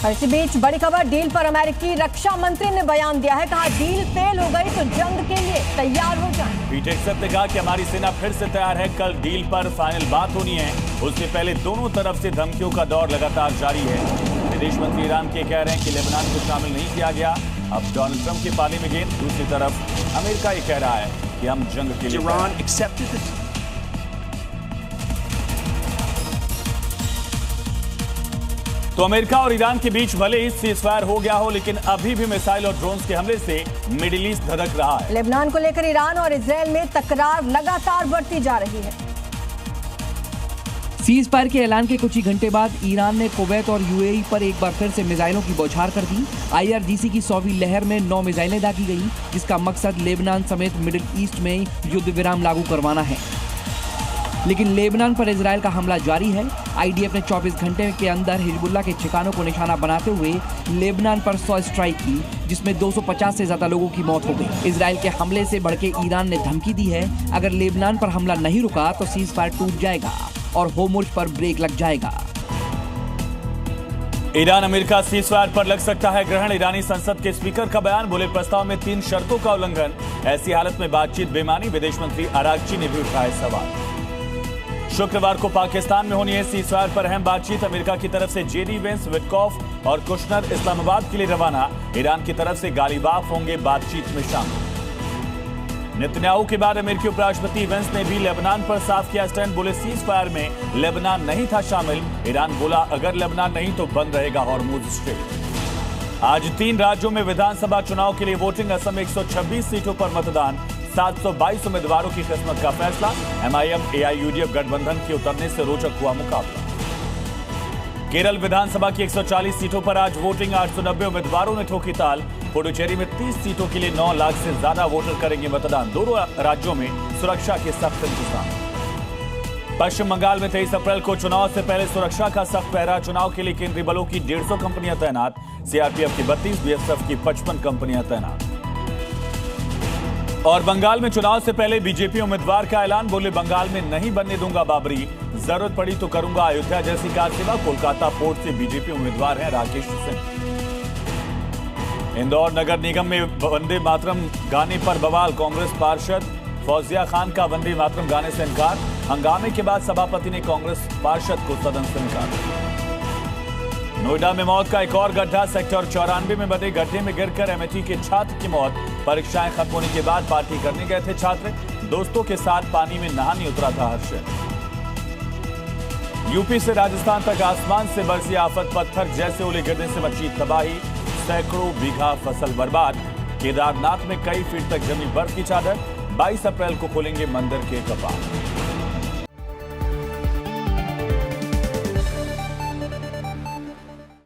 और इसी बीच बड़ी खबर, डील पर अमेरिकी रक्षा मंत्री ने बयान दिया है। कहा डील फेल हो गई तो जंग के लिए तैयार हो जाए। पीट हेगसेथ ने कहा कि हमारी सेना फिर से तैयार है, कल डील पर फाइनल बात होनी है। उससे पहले दोनों तरफ से धमकियों का दौर लगातार जारी है। विदेश मंत्री ईरान के कह रहे हैं कि लेबनान को शामिल नहीं किया गया। अब डोनाल्ड ट्रंप के पाले में गेंद। दूसरी तरफ अमेरिका ये कह रहा है कि हम जंग के लिए तो अमेरिका और ईरान के बीच भले ही सीजफायर हो गया हो, लेकिन अभी भी मिसाइल और ड्रोन्स के हमले से मिडिल ईस्ट धधक रहा है। लेबनान को लेकर ईरान और इजरायल में तकरार लगातार बढ़ती जा रही है। सीजफायर के ऐलान के कुछ ही घंटे बाद ईरान ने कुवैत और यूएई पर एक बार फिर से मिसाइलों की बौछार कर दी। IRGC की 100वीं लहर में 9 मिसाइलें दागी गई, जिसका मकसद लेबनान समेत मिडिल ईस्ट में युद्ध विराम लागू करवाना है। लेकिन लेबनान पर इजरायल का हमला जारी है। IDF ने 24 घंटे के अंदर हिजबुल्लाह के ठिकानों को निशाना बनाते हुए लेबनान पर 100 स्ट्राइक की, जिसमें 250 से ज्यादा लोगों की मौत हो गई। इजरायल के हमले से भड़के ईरान ने धमकी दी है, अगर लेबनान पर हमला नहीं रुका तो सीजफायर टूट जाएगा और होर्मुज पर ब्रेक लग जाएगा। ईरान अमेरिका सीजफायर पर लग सकता है ग्रहण। ईरानी संसद के स्पीकर का बयान, बोले प्रस्ताव में 3 शर्तों का उल्लंघन, ऐसी हालत में बातचीत बेमानी। विदेश मंत्री अरागची ने भी उठाए सवाल। शुक्रवार को पाकिस्तान में होनी है सीजफायर पर अहम बातचीत। अमेरिका की तरफ से JD वेंस, विटकॉफ और कुशनर इस्लामाबाद के लिए रवाना। ईरान की तरफ से गालिबाफ होंगे बातचीत में शामिल। नेतन्याहू के बाद अमेरिकी उपराष्ट्रपति वेंस ने भी लेबनान पर साफ किया स्टैंड, बोले सीजफायर में लेबनान नहीं था शामिल। ईरान बोला अगर लेबनान नहीं तो बंद रहेगा हॉर्मुज स्ट्रेट। आज 3 राज्यों में विधानसभा चुनाव के लिए वोटिंग। असम में 126 सीटों पर मतदान, 722 उम्मीदवारों की किस्मत का फैसला। MIM AIUDF गठबंधन के उतरने से रोचक हुआ मुकाबला। केरल विधानसभा की 140 सीटों पर आज वोटिंग, 890 उम्मीदवारों ने ठोकी ताल। पुडुचेरी में 30 सीटों के लिए 9 लाख से ज्यादा वोटर करेंगे मतदान। दोनों राज्यों में सुरक्षा के सख्त इंतजाम। पश्चिम बंगाल में 23 अप्रैल को चुनाव से पहले सुरक्षा का सख्त पहरा। चुनाव के लिए केंद्रीय बलों की 150 कंपनियां तैनात। CRPF की 32, BSF की 55 कंपनियां तैनात। और बंगाल में चुनाव से पहले बीजेपी उम्मीदवार का ऐलान, बोले बंगाल में नहीं बनने दूंगा बाबरी, जरूरत पड़ी तो करूंगा अयोध्या जैसी कार सेवा। कोलकाता पोर्ट से बीजेपी उम्मीदवार हैं राकेश सिंह। इंदौर नगर निगम में वंदे मातरम गाने पर बवाल, कांग्रेस पार्षद फौजिया खान का वंदे मातरम गाने से इनकार। हंगामे के बाद सभापति ने कांग्रेस पार्षद को सदन से निकाला। नोएडा में मौत का एक और गड्ढा, सेक्टर 94 में बने गड्ढे में गिरकर MIT के छात्र की मौत। परीक्षाएं खत्म होने के बाद पार्टी करने गए थे छात्र, दोस्तों के साथ पानी में नहाने उतरा था हर्षद। यूपी से राजस्थान तक आसमान से बरसी आफत, पत्थर जैसे ओले गिरने से मची तबाही, सैकड़ों बीघा फसल बर्बाद। केदारनाथ में कई फीट तक जमी बर्फ की चादर। 22 अप्रैल को खोलेंगे मंदिर के कपाट।